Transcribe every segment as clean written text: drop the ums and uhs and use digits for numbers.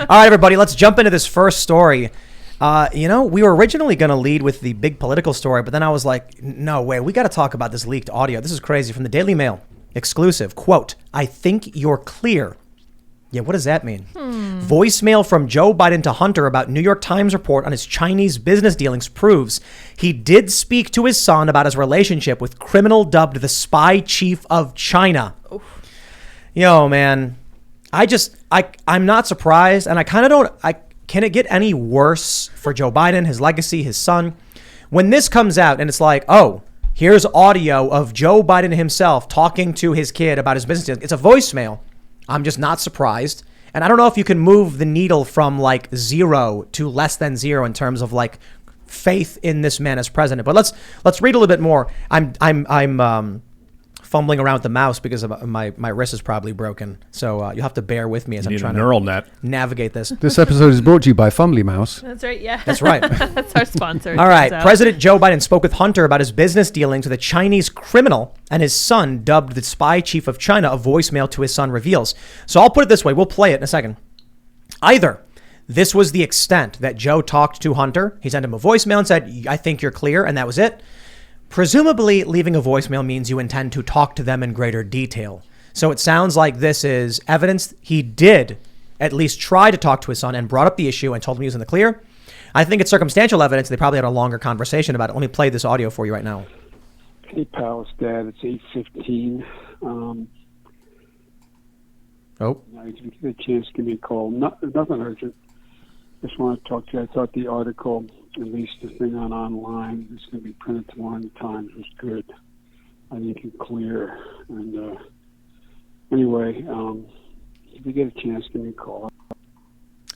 right, everybody, let's jump into this first story. We were originally going to lead with the big political story, but then I was like, no way, we got to talk about this leaked audio. This is crazy. From the Daily Mail, exclusive, quote, "I think you're clear." Yeah, what does that mean? Voicemail from Joe Biden to Hunter about New York Times report on his Chinese business dealings proves he did speak to his son about his relationship with criminal dubbed the spy chief of China. Oof. Yo, man, I'm not surprised, and I kind of don't. Can it get any worse for Joe Biden, his legacy, his son? When this comes out and it's like, oh, here's audio of Joe Biden himself talking to his kid about his business dealings. It's a voicemail. I'm just not surprised. And I don't know if you can move the needle from like 0 to less than 0 in terms of like faith in this man as president. But let's read a little bit more. I'm fumbling around with the mouse because of my wrist is probably broken. So you'll have to bear with me as I'm trying to navigate this. This episode is brought to you by Fumbly Mouse. That's right. Yeah. That's right. That's our sponsor. All right. President Joe Biden spoke with Hunter about his business dealings with a Chinese criminal and his son, dubbed the spy chief of China, a voicemail to his son reveals. So I'll put it this way. We'll play it in a second. Either this was the extent that Joe talked to Hunter. He sent him a voicemail and said, "I think you're clear," and that was it. Presumably, leaving a voicemail means you intend to talk to them in greater detail. So it sounds like this is evidence he did at least try to talk to his son and brought up the issue and told him he was in the clear. I think it's circumstantial evidence. They probably had a longer conversation about it. Let me play this audio for you right now. Hey, pal, it's Dad. It's 8:15. If you get a chance, give me a call. Nothing urgent. Just want to talk to you. I thought the article, at least the thing online, it's going to be printed tomorrow in the Times, was good. I think it's clear. And anyway, if you get a chance, give me a call.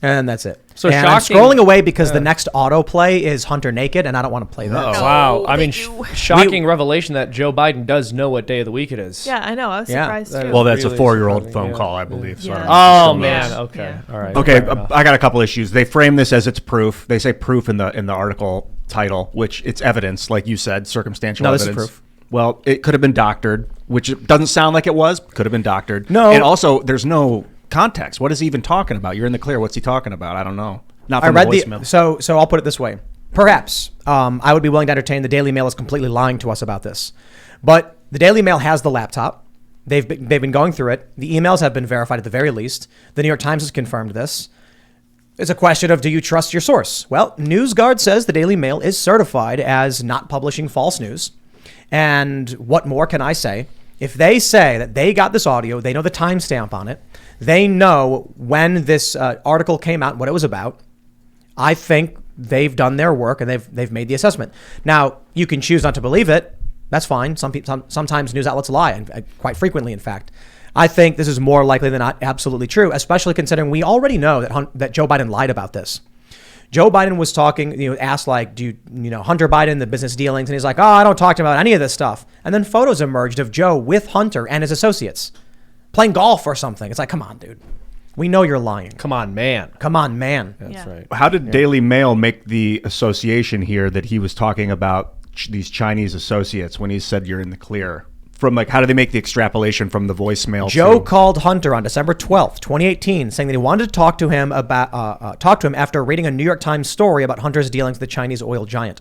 And that's it. So and I'm scrolling away because the next autoplay is Hunter naked, and I don't want to play that. Oh, wow. I mean, shocking revelation that Joe Biden does know what day of the week it is. Yeah, I know. I was surprised too. Well, that's really a 4-year-old phone call, I believe. Yeah. So Oh, man. Okay. All right. Okay, I got a couple issues. They frame this as it's proof. They say proof in the article title, which it's evidence, like you said, circumstantial evidence. This is proof. Well, it could have been doctored, which it doesn't sound like it was. Could have been doctored. No. And also, there's no context. What is he even talking about? You're in the clear. What's he talking about? I don't know. Not from I read the voicemail. So I'll put it this way. Perhaps I would be willing to entertain the Daily Mail is completely lying to us about this. But the Daily Mail has the laptop. They've been going through it. The emails have been verified at the very least. The New York Times has confirmed this. It's a question of, do you trust your source? Well, NewsGuard says the Daily Mail is certified as not publishing false news. And what more can I say? If they say that they got this audio, they know the timestamp on it, they know when this article came out and what it was about, I think they've done their work and they've made the assessment. Now, you can choose not to believe it. That's fine. Sometimes news outlets lie, and quite frequently, in fact. I think this is more likely than not absolutely true, especially considering we already know that Joe Biden lied about this. Joe Biden was talking, asked like, do you know Hunter Biden, the business dealings? And he's like, oh, I don't talk to him about any of this stuff. And then photos emerged of Joe with Hunter and his associates playing golf or something. It's like, come on, dude. We know you're lying. Come on, man. Come on, man. That's right. How did Daily Mail make the association here that he was talking about these Chinese associates when he said you're in the clear? From like, how do they make the extrapolation from the voicemail? Joe called Hunter on December 12th, 2018, saying that he wanted to talk to him after reading a New York Times story about Hunter's dealings with the Chinese oil giant.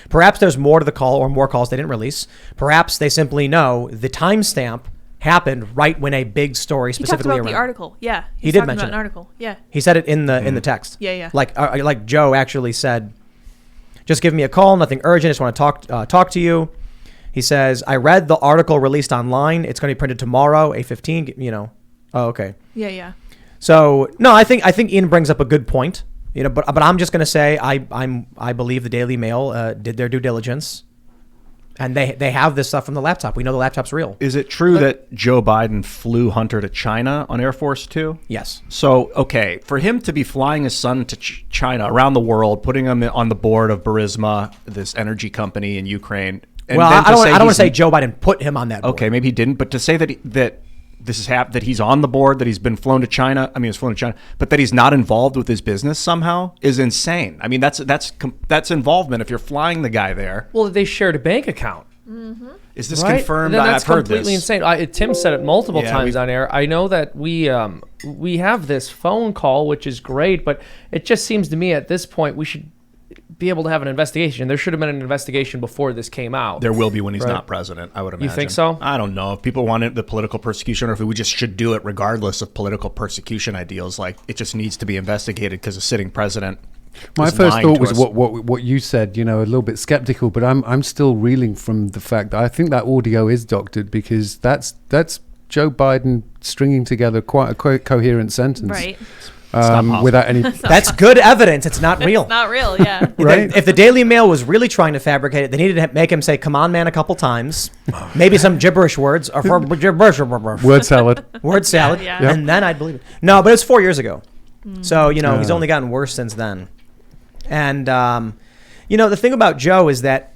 Perhaps there's more to the call or more calls they didn't release. Perhaps they simply know the timestamp happened right when a big story specifically he talked about the article. Yeah, he did mention about an article. Yeah, he said it in the text. Yeah. Like Joe actually said, just give me a call. Nothing urgent. I just want to talk to you. He says, I read the article released online. It's going to be printed tomorrow, 8:15. Oh, okay. Yeah. So no, I think Ian brings up a good point. But I'm just going to say I believe the Daily Mail did their due diligence, and they have this stuff from the laptop. We know the laptop's real. Is it true that Joe Biden flew Hunter to China on Air Force Two? Yes. So, okay, for him to be flying his son to China around the world, putting him on the board of Burisma, this energy company in Ukraine. Well, I don't want to say Joe Biden put him on that board. Okay, maybe he didn't, but to say that this is that he's on the board, that he's been flown to China. I mean, he's flown to China, but that he's not involved with his business somehow is insane. I mean, that's involvement if you're flying the guy there. Well, they shared a bank account. Is this Right? confirmed? Then that's I've heard completely this. insane. Tim said it multiple Yeah, times on air. I know that we have this phone call, which is great, but it just seems to me at this point we should be able to have an investigation. There should have been an investigation before this came out. There will be when he's not president, I would imagine. You think so? I don't know. If people want the political persecution or if we just should do it regardless of political persecution ideals, like it just needs to be investigated because a sitting president. My first thought was what you said, a little bit skeptical, but I'm still reeling from the fact that I think that audio is doctored because that's Joe Biden stringing together quite a coherent sentence. Right. Without any. That's good evidence. It's not real. It's not real, yeah. Right? If the Daily Mail was really trying to fabricate it, they needed to make him say "come on, man" a couple times, maybe some gibberish words or Word salad. word salad, Yeah. and then I'd believe it. No, but it's 4 years ago, so he's only gotten worse since then. And the thing about Joe is that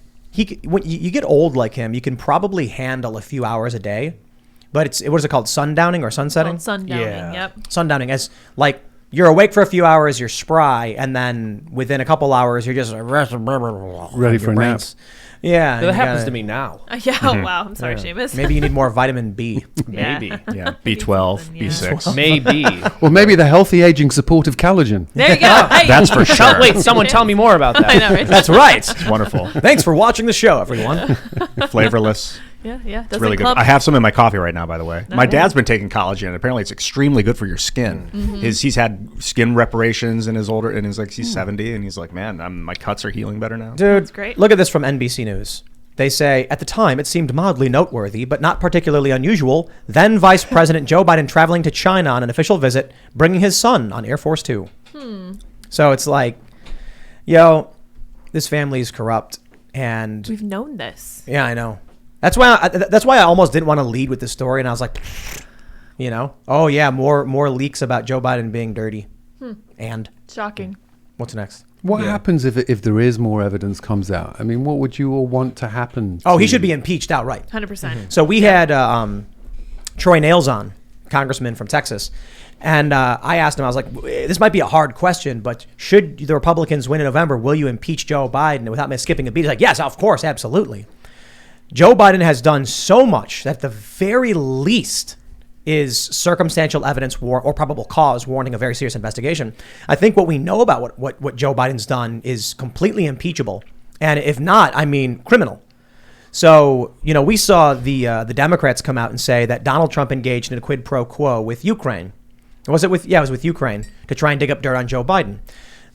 when you get old like him, you can probably handle a few hours a day, but what is it called, sundowning or sunsetting? Sundowning, yep. Sundowning, as like you're awake for a few hours, you're spry, and then within a couple hours, you're just Ready for a nap. Yeah, That happens to me now. Yeah, oh, wow. I'm sorry, Seamus. Maybe you need more vitamin B. Yeah. Maybe. Yeah, B12, Yeah. B6. Maybe. Well, maybe the healthy aging supportive collagen. There you go. Hey. That's for sure. Wait, someone tell me more about that. I know, right? That's right. It's wonderful. Thanks for watching the show, everyone. Flavorless. Yeah. It's really good. I have some in my coffee right now, by the way. My dad's been taking collagen. Apparently, it's extremely good for your skin. He's had skin reparations in his he's 70, and he's like, man, my cuts are healing better now. Dude, That's great. look at this from NBC News. They say, at the time, it seemed mildly noteworthy, but not particularly unusual. Then Vice President Joe Biden traveling to China on an official visit, bringing his son on Air Force Two. So it's like, this family is corrupt. And We've known this. yeah, I know. That's why I almost didn't want to lead with the story. And I was like, oh yeah, more leaks about Joe Biden being dirty. And Shocking. what's next? What happens if there is more evidence comes out? I mean, what would you all want to happen? Oh, he should be impeached outright. 100%. So we had Troy Nails on, congressman from Texas. And I asked him, I was like, this might be a hard question, but should the Republicans win in November, will you impeach Joe Biden without me skipping a beat? He's like, yes, of course, absolutely. Joe Biden has done so much that at the very least is circumstantial evidence or probable cause warranting a very serious investigation. I think what we know about what Joe Biden's done is completely impeachable. And if not, I mean, criminal. So, we saw the Democrats come out and say that Donald Trump engaged in a quid pro quo with Ukraine. It was with Ukraine to try and dig up dirt on Joe Biden.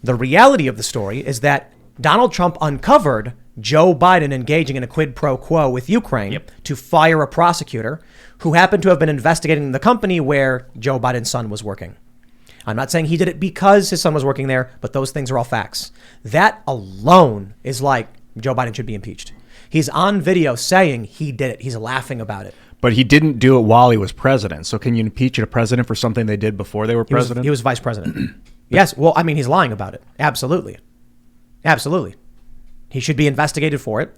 The reality of the story is that Donald Trump uncovered Joe Biden engaging in a quid pro quo with Ukraine to fire a prosecutor who happened to have been investigating the company where Joe Biden's son was working. I'm not saying he did it because his son was working there, but those things are all facts. That alone is like Joe Biden should be impeached. He's on video saying he did it. He's laughing about it. But he didn't do it while he was president. So can you impeach a president for something they did before they were president? He was vice president. Yes. Well, I mean, he's lying about it. Absolutely. Absolutely. He should be investigated for it.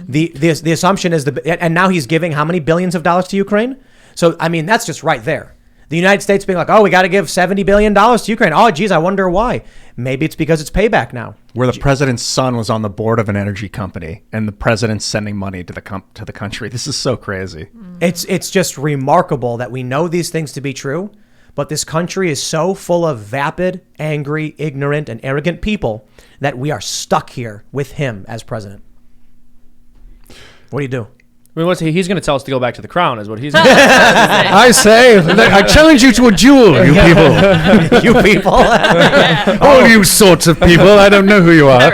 The assumption is and now he's giving how many billions of dollars to Ukraine? So, I mean, that's just right there. The United States being like, oh, we got to give $70 billion to Ukraine. Oh, geez, I wonder why. Maybe it's because it's payback now. Where the president's son was on the board of an energy company and the president's sending money to the country. This is so crazy. It's just remarkable that we know these things to be true, but this country is so full of vapid, angry, ignorant, and arrogant people that we are stuck here with him as president. What do you do? I mean, he's going to tell us to go back to the crown, is what he's going to say. I say, I challenge you to a duel, you people. You people. All you sorts of people. I don't know who you are.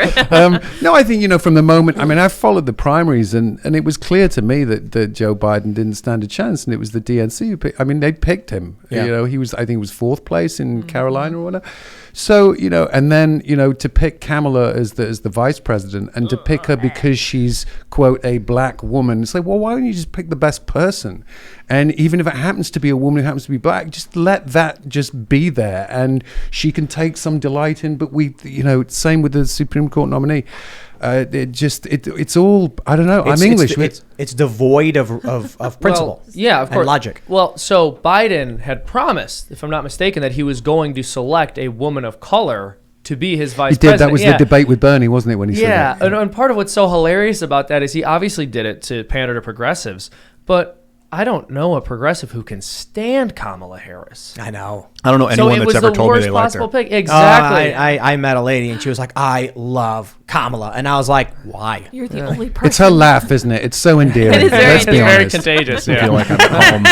No, I think, from the moment, I followed the primaries and it was clear to me that Joe Biden didn't stand a chance, and it was the DNC who picked, they picked him. Yeah. I think he was fourth place in Carolina or whatever. So, and then, to pick Kamala as the vice president and to pick her because she's, quote, a black woman. It's like, well, why don't you just pick the best person? And even if it happens to be a woman who happens to be black, just let that just be there. And she can take some delight in, but same with the Supreme Court nominee. It's all, I don't know. I'm English. It's devoid of principle. Well, yeah, of course. And logic. Well, so Biden had promised, if I'm not mistaken, that he was going to select a woman of color to be his vice He did. president. That was the debate with Bernie, wasn't it, when he said that? Yeah, and part of what's so hilarious about that is he obviously did it to pander to progressives, but I don't know a progressive who can stand Kamala Harris. I know. I don't know So anyone it was that's ever the told me worst they liked possible her. pick. Exactly. I met a lady and she was like, I love Kamala. And I was like, why? You're the only person. It's her laugh, isn't it? It's so endearing. It is very Let's be very honest. contagious. I feel Yeah. like I'm at home.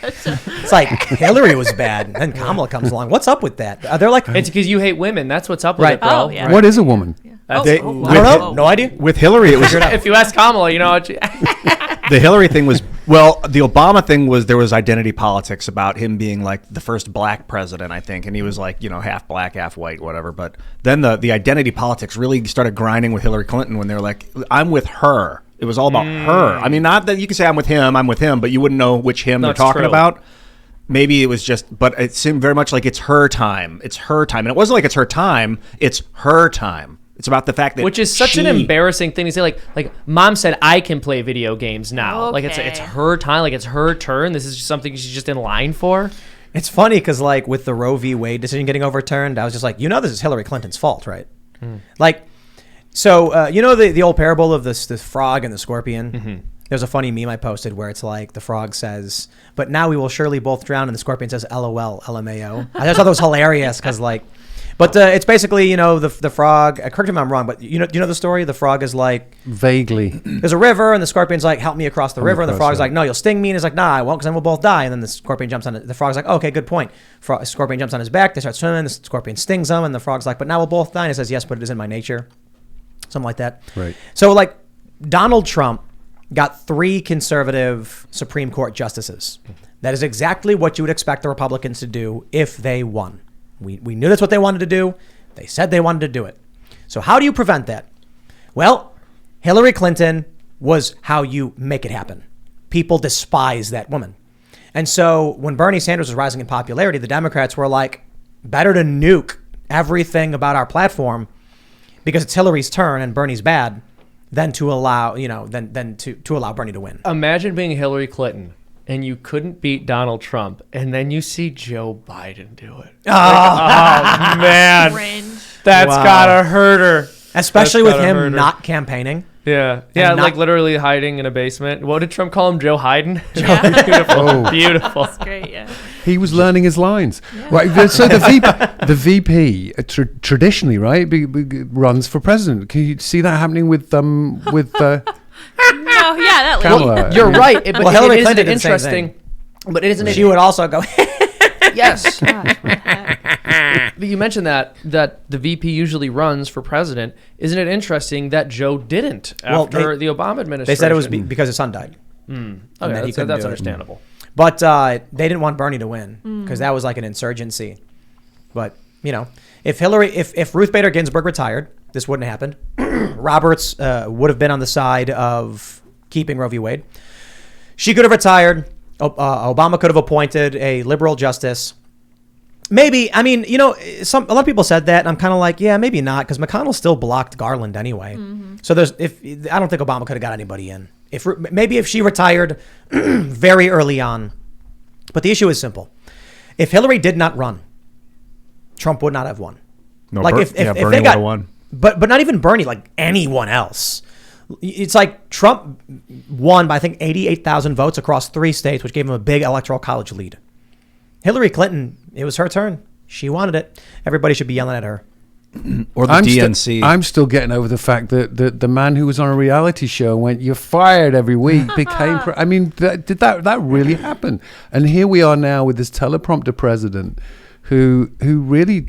It's like Hillary was bad. And then Kamala comes along. What's up with that? They're like, It's because you hate women. That's what's up with Right. it, bro. Oh, yeah. What is a woman? That's- They- I don't know. No idea. With Hillary, it was if you ask Kamala, you know what? the Hillary thing was, well, the Obama thing was, there was identity politics about him being like the first black president, I think, and he was like, half black, half white, whatever. But then the identity politics really started grinding with Hillary Clinton when they were like, I'm with her. It was all about her. I mean, not that you can say I'm with him, but you wouldn't know which him they're That's talking true. about. Maybe it was just, but it seemed very much like it's her time. It's her time. And it wasn't like it's her time. It's her time. It's about the fact that Which is such an embarrassing thing to say. Like mom said, I can play video games now. Like it's Okay. her time. Like it's her turn. This is just something she's just in line for. It's funny because like with the Roe v. Wade decision getting overturned, I was just like, this is Hillary Clinton's fault, right? Like, so the old parable of this frog and the scorpion. There's a funny meme I posted where it's like the frog says, "But now we will surely both drown," and the scorpion says, "LOL, LMAO." I just thought that was hilarious because like, but it's basically the frog. Correct me if I'm wrong, but do you know the story? The frog is like, Vaguely. there's a river, and the scorpion's like, help me across the river. And the across, frog's yeah. like, no, you'll sting me. And he's like, nah, I won't, because then we'll both die. And then the scorpion jumps on it. The frog's like, okay, good point. Scorpion jumps on his back. They start swimming. The scorpion stings him. And the frog's like, but now we'll both die. And he says, yes, but it is in my nature. Something like that. Right. So like Donald Trump got 3 conservative Supreme Court justices. That is exactly what you would expect the Republicans to do if they won. We knew that's what they wanted to do. They said they wanted to do it. So how do you prevent that? Well, Hillary Clinton was how you make it happen. People despise that woman. And so when Bernie Sanders was rising in popularity, the Democrats were like, better to nuke everything about our platform because it's Hillary's turn and Bernie's bad than to allow, than to allow Bernie to win. Imagine being Hillary Clinton and you couldn't beat Donald Trump, and then you see Joe Biden do it. Oh man, Cringe. that's Wow. gotta hurt her. Especially That's with gotta hurt him her. not campaigning. Yeah, not- like literally hiding in a basement. What did Trump call him? Joe Hyden. Yeah. Beautiful, Oh. beautiful. Great, yeah. He was learning his lines. Right. So the VP traditionally, right, runs for president. Can you see that happening with No, yeah, that Kamala? You're right, but Well, Hillary it Clinton isn't did the same interesting. But it isn't She would also go, yes. Gosh, what the heck? But you mentioned that the VP usually runs for president. Isn't it interesting that Joe didn't Well, after the Obama administration? they said it was because his son died. Okay, that he couldn't that's do it. understandable. But they didn't want Bernie to win because that was like an insurgency. But, if Ruth Bader Ginsburg retired, this wouldn't have happened. Roberts would have been on the side of keeping Roe v. Wade. She could have retired. Obama could have appointed a liberal justice. Maybe. I mean, a lot of people said that, and I'm kind of like, yeah, maybe not, because McConnell still blocked Garland anyway. So I don't think Obama could have got anybody in. If she retired very early on. But the issue is simple. If Hillary did not run, Trump would not have won. No, Like if Bernie they would got have won. But not even Bernie, like anyone else. It's like Trump won by I think 88,000 votes across 3 states, which gave him a big electoral college lead. Hillary Clinton, it was her turn. She wanted it. Everybody should be yelling at her. Or the DNC. I'm still getting over the fact that the man who was on a reality show and went, "You're fired" every week became. I mean, did that really happen? And here we are now with this teleprompter president, who really,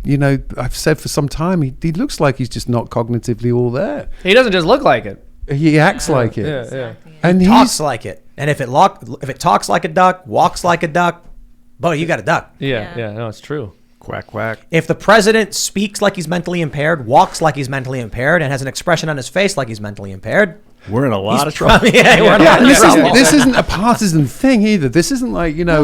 I've said for some time, he looks like he's just not cognitively all there. He doesn't just look like it. He acts like it, Yeah. and Talks like it. And if it talks like a duck, walks like a duck, boy, you got a duck. Yeah. Yeah. No, it's true. Quack, quack. If the president speaks like he's mentally impaired, walks like he's mentally impaired, and has an expression on his face like he's mentally impaired, We're in a lot of trouble. Yeah, we're in a lot Yeah, of and trouble. this isn't a partisan thing either. This isn't like, you know,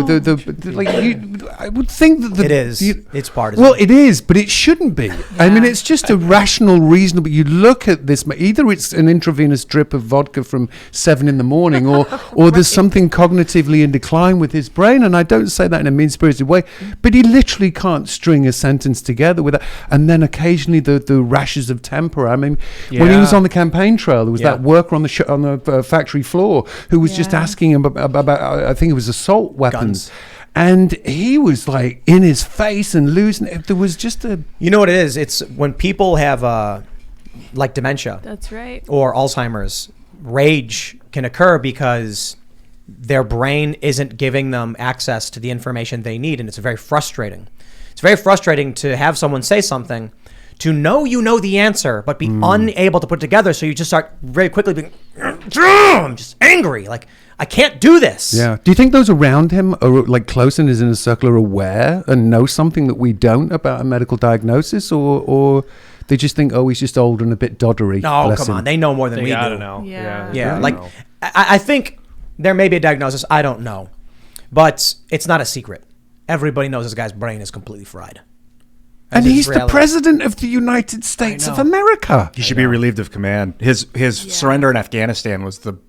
I would think that It is. It's partisan. Well, it is, but it shouldn't be. I mean, it's just a rational, reasonable. You look at this, either it's an intravenous drip of vodka from 7 in the morning, or there's something cognitively in decline with his brain. And I don't say that in a mean-spirited way, but he literally can't string a sentence together with that. And then occasionally the rashes of temper. I mean, when he was on the campaign trail, there was that worker on the factory floor who was just asking him about I think it was assault weapons. Guns. And he was like in his face and losing it. There was just a... You know what it is? It's when people have like dementia That's right. or Alzheimer's, rage can occur because their brain isn't giving them access to the information they need, and it's very frustrating. It's very frustrating to have someone say something, to know you know the answer, but be unable to put it together, so you just start very quickly being, I'm just angry, like, I can't do this. Yeah. Do you think those around him are like close in his inner circle are aware and know something that we don't about a medical diagnosis, or they just think, oh, he's just old and a bit doddery? No, bless come him. on, they know more than They we gotta do. know. Yeah. Yeah, I like, know. I think there may be a diagnosis, I don't know, but it's not a secret. Everybody knows this guy's brain is completely fried. And That's he's just the reality. president of the United States of America. He should be relieved of command. His surrender in Afghanistan was the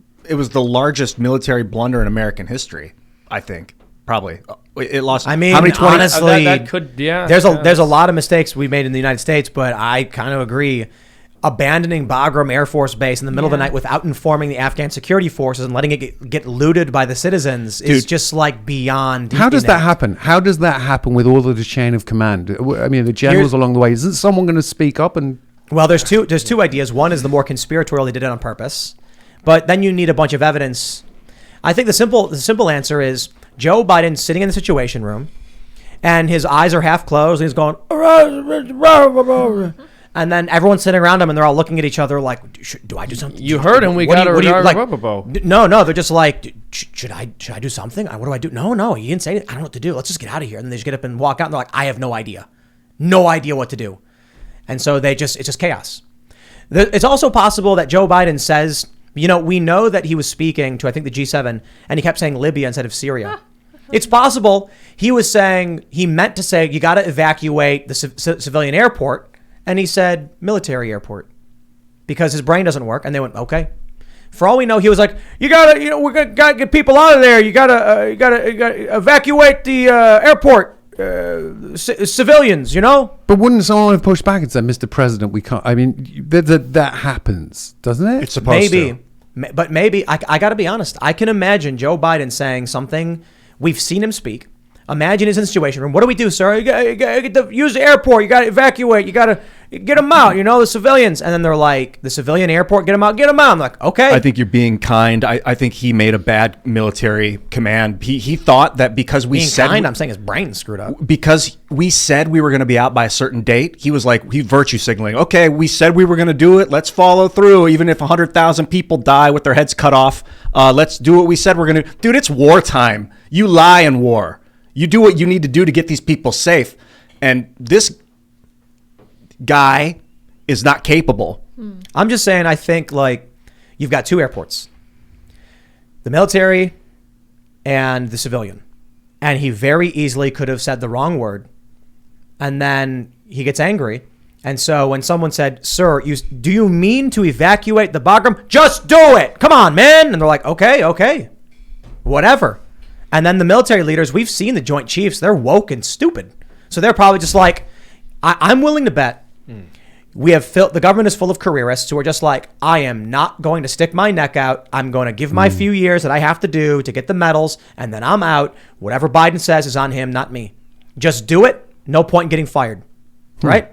largest military blunder in American history. I think probably it lost. I mean, how many 20? honestly, that could, There's a lot of mistakes we made in the United States, but I kind of agree. Abandoning Bagram Air Force Base in the middle of the night without informing the Afghan security forces and letting it get looted by the citizens is just like beyond. How does that inept. happen? How does that happen with all of the chain of command? I mean, the generals along the way. Isn't someone going to speak up and... Well, there's two ideas. One is the more conspiratorial, they did it on purpose, but then you need a bunch of evidence. I think the simple answer is Joe Biden sitting in the Situation Room, and his eyes are half closed, and he's going, and then everyone's sitting around him, and they're all looking at each other like, do I do something? You heard him. We What do got you- to like, No, they're just like, should I do something? What do I do? No, you didn't say anything. I don't know what to do. Let's just get out of here. And they just get up and walk out, and they're like, I have no idea what to do. And so it's just chaos. It's also possible that Joe Biden says, we know that he was speaking to, I think, the G7, and he kept saying Libya instead of Syria. It's possible he meant to say, you got to evacuate the civilian airport, and he said military airport because his brain doesn't work. And they went, okay. For all we know, he was like, we gotta get people out of there. You gotta evacuate the airport, civilians, But wouldn't someone have pushed back and said, Mr. President, we can't... I mean, that happens, doesn't it? It's supposed to. But maybe, I got to be honest. I can imagine Joe Biden saying something. We've seen him speak. Imagine he's in the Situation Room. What do we do, sir? You got to use the airport. You got to evacuate. You got to get them out, the civilians. And then they're like, the civilian airport, get them out. I'm like, okay. I think you're being kind. I think he made a bad military command. He thought that because we Being said... kind, I'm saying his brain's screwed up. Because we said we were going to be out by a certain date, he was like, virtue signaling. Okay, we said we were going to do it. Let's follow through. Even if 100,000 people die with their heads cut off, let's do what we said we're going to. Dude, it's wartime. You lie in war. You do what you need to do to get these people safe. And this guy is not capable. I'm just saying, I think, like, you've got two airports. The military and the civilian. And he very easily could have said the wrong word. And then he gets angry. And so when someone said, sir, do you mean to evacuate the Bagram? Just do it. Come on, man. And they're like, okay. Whatever. And then the military leaders, we've seen the Joint Chiefs, they're woke and stupid. So they're probably just like, I'm willing to bet the government is full of careerists who are just like, I am not going to stick my neck out. I'm going to give my few years that I have to do to get the medals, and then I'm out. Whatever Biden says is on him, not me. Just do it. No point in getting fired. Right?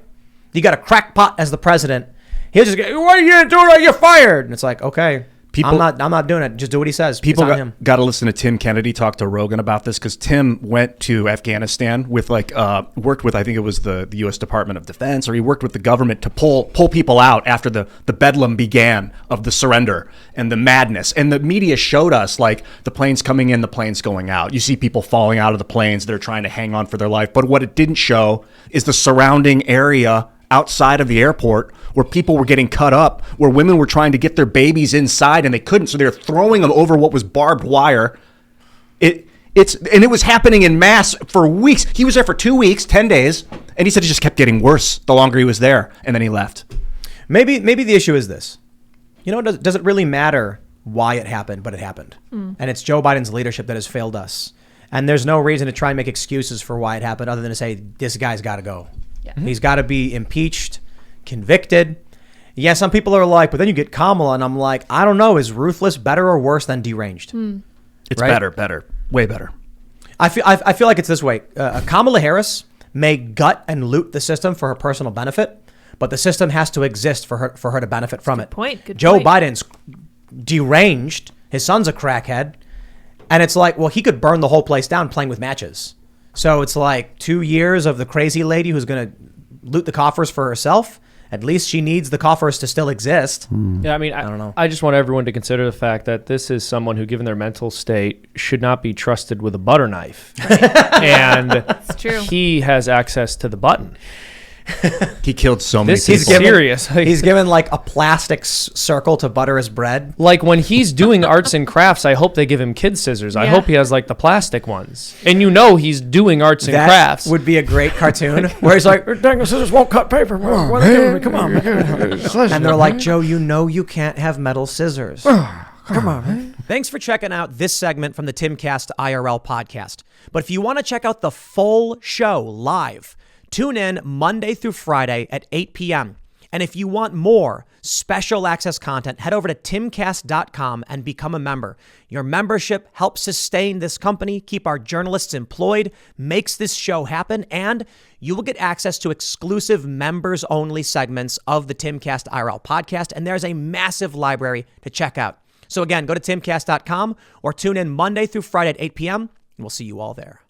You got a crackpot as the president. He'll just go, what are you going to do? You're fired. And it's like, okay. I'm not doing it. Just do what he says. People It's on him. got to listen to Tim Kennedy talk to Rogan about this, because Tim went to Afghanistan with worked with, I think it was the U.S. Department of Defense, or he worked with the government to pull people out after the bedlam began of the surrender and the madness. And the media showed us like the planes coming in, the planes going out. You see people falling out of the planes. They're trying to hang on for their life. But what it didn't show is the surrounding area outside of the airport where people were getting cut up, where women were trying to get their babies inside and they couldn't, so they were throwing them over what was barbed wire. It was happening in mass for weeks. He was there for 2 weeks, 10 days, and he said it just kept getting worse the longer he was there, and then he left. Maybe the issue is this. Does it really matter why it happened, but it happened? And it's Joe Biden's leadership that has failed us. And there's no reason to try and make excuses for why it happened other than to say, this guy's got to go. Yeah. He's got to be impeached, convicted. Yeah, some people are like, but then you get Kamala, and I'm like, I don't know. Is ruthless better or worse than deranged? It's right? better, way better. I feel like it's this way. Kamala Harris may gut and loot the system for her personal benefit, but the system has to exist for her to benefit from it. Good Joe point. Biden's deranged. His son's a crackhead. And it's like, well, he could burn the whole place down playing with matches. So it's like 2 years of the crazy lady who's going to loot the coffers for herself. At least she needs the coffers to still exist. Yeah, I mean, I don't know. I just want everyone to consider the fact that this is someone who, given their mental state, should not be trusted with a butter knife. And That's true. he has access to the button. He killed so many This people. is serious. He's given like a plastic circle to butter his bread. Like when he's doing arts and crafts, I hope they give him kid scissors. I Yeah. hope he has like the plastic ones. And he's doing arts and That crafts. would be a great cartoon where he's like, dang, the scissors won't cut paper. What are they giving me? Come on. And they're like, Joe, you can't have metal scissors. Come on, man. Thanks for checking out this segment from the Timcast IRL podcast. But if you want to check out the full show live, tune in Monday through Friday at 8 p.m. And if you want more special access content, head over to timcast.com and become a member. Your membership helps sustain this company, keep our journalists employed, makes this show happen, and you will get access to exclusive members-only segments of the Timcast IRL podcast, and there's a massive library to check out. So again, go to timcast.com or tune in Monday through Friday at 8 p.m., and we'll see you all there.